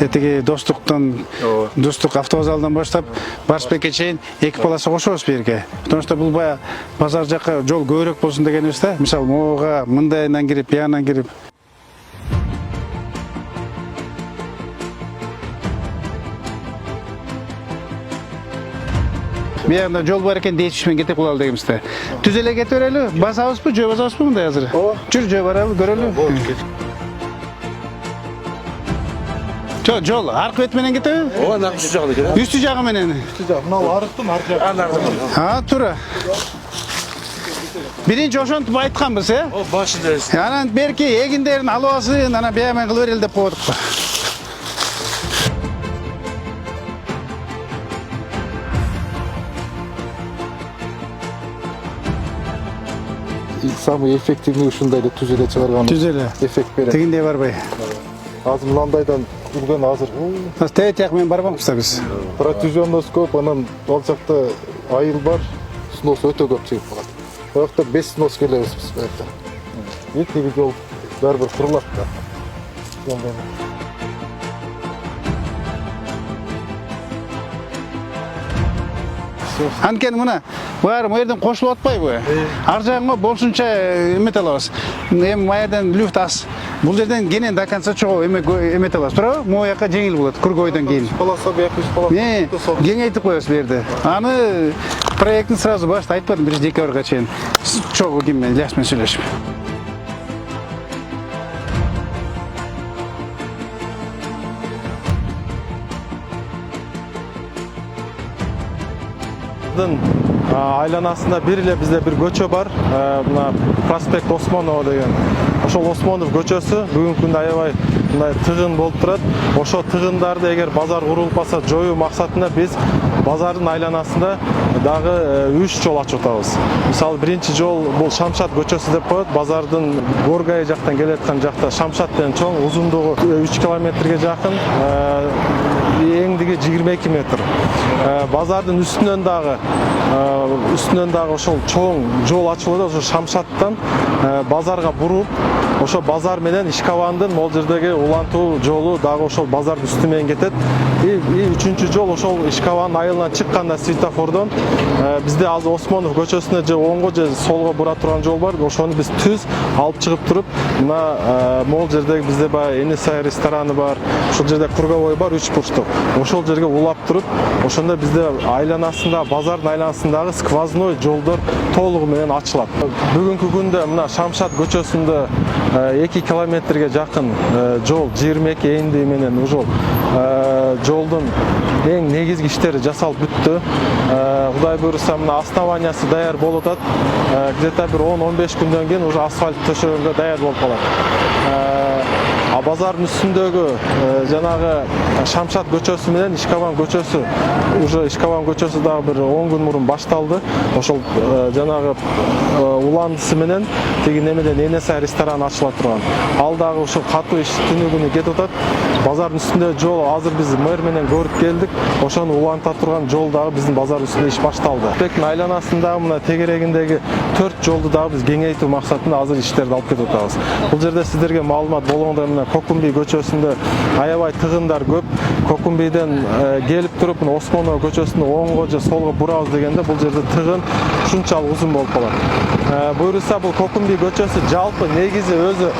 тетиги достук автовокзалынан баштап Барысбекке чейин 2 полоса кошобуз берге. Потому что бул баягы базар жакка жол көбүрөөк болсун дегенибиз да. Мисалы, могуга мындайынан кирип, биянан кирип. Биягында жол бар экен дейишмен кетип калалы дегенбиз да. Түз эле кетип берели, басабызбы, жөө басабызбы мындай азыр? Жүр, жөө баралы, көрөлү. Жол аркы бет менен кетеби? Ооба, нак үстү жагы экен. Үстү жагы менен. Үстү жагы. Мына арыктым, аркы жагы. Туура. Биринчи ошентип айтканбыз, О, башында. Анан берки эгиндерин алып алсын, анан биямен кылып берели деп коёдук. Самый эффективный ушундай эле түз эле чыгарган. Түз эле. Эффект берет. Тигиндей барбай. Азыр мындайдан үргөн азыр. Тээ тияк менен барбакпыз да биз. Протяженность көп, анан ал жакта айыл бар, снос өтө көп чыгып калат. Ал жакта 5 снос келебиз биз буякта. Тиги жол баары бир курулат да. Анткени мына баары мына кошулуп атпайбы? Ар жагыңа болсунча эмете алабыз. Эми маерден люфт аз. Бул жерден кенен до конца чогуу эмете алабыз, туурабы? Могу жака жеңил болот, кургойдон кийин. Полоса бияка 3 полоса. Кеңейтип коебуз бу жерде. Аны проектин сразу башта айтып бардым, 1 декабрга чейин. Чогуу ким менен, Ильяс менен сүйлөшүп. Айланасында бир эле бизде бир көчө бар. Мына Проспект Осмонова деген. Ошол Осмонов көчөсү бүгүнкү күндө аябай мындай тыгын болуп турат. Ошо тыгындарды эгер базар курулуп калса жоюу максатында биз базардын айланасында дагы 3 жол ачып атабыз. Мисалы, биринчи жол бул Шамшат көчөсү деп коет. Базардын Горгай жактан келаткан жакта Шамшат деген чоң, узундугу 3 километрге жакын, эңдиги 22 метр. Базардын үстүнөн дагы ошол чоң жол ачылды. Ошо Шамшаттан базарга буруп, ошо базар менен Ишкабандын могул жердеги улантуу жолу дагы ошол базардын үстү менен кетет. Үчүнчү жол ошол Ишкабандын айылынан чыкканда светофордон бизде азыр Осмонов көчөсүнө же оңго же солго бура турган жол бар. Ошону биз түз алып чыгып туруп, мына могул жердеги бизде баягы Энисай рестораны бар. Ошол жерде круговой бар, 3 бурчтук. Ошол жерге улап туруп, ошондо бизде айланасында, базардын айланасындагы сквозной жолдор толугу менен ачылат. Бүгүнкү күндө мына Шамшат көчөсүндө 2 километрге жакын жол 22 энди менен ушул жолдун эң негизги иштери жасалып бүттү. Кудай буйруса мына основаниясы даяр болуп атат. Где-то бир 10-15 күндөн кийин уже асфальт төшөгөнгө даяр болуп калат. Базардын үстүндөгү жанагы Шамшат көчөсү менен Ишкабан көчөсү, уже Ишкабан көчөсү дагы бир 10 күн мурун башталды. Ошол жанагы уландысы менен тиги немеден Энисай рестораны ачыла турган. Ал дагы ошол катуу иш түнү күнү кетип атат. Базардын үстүндө жол азыр биз мэр менен көрүп келдик. Ошону уланта турган жол дагы биздин базардын үстүндө иш башталды. Бектин айланасында мына тегерегиндеги 4 жолду дагы биз кеңейтүү максатында азыр иштерди алып кетип атабыз. Бул жерде сиздерге маалымат болгондой мына Кокумби көчөсүндө аябай тыгындар көп. Кокумбиден келип туруп мына Осмонова көчөсүнө оңго же солго бурабыз дегенде бул жерде тыгын ушунчалык узун болуп калат. Буйруса бул Кокумби көчөсү жалпы негизи өзү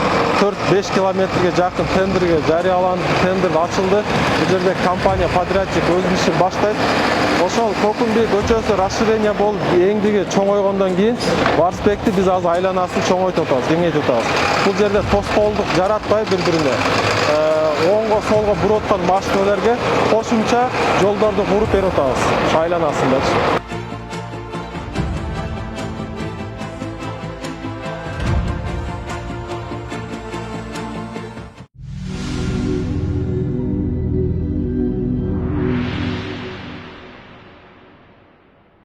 4-5 километрге жакын тендерге жарыяланды, тендер ачылды. Бул жерде компания подрядчик өзүнүн ишин баштайт. Ошол Кокумби көчөсү расширение болуп эңдиги чоңойгондон кийин Барысбекти биз азыр айланасын чоңойтуп атабыз, кеңейтип атабыз. Бул жерде тоскоолдук жаратпай бири-бирине оңго солго буруп аткан машиналарга кошумча жолдорду куруп берип атабыз айланасында.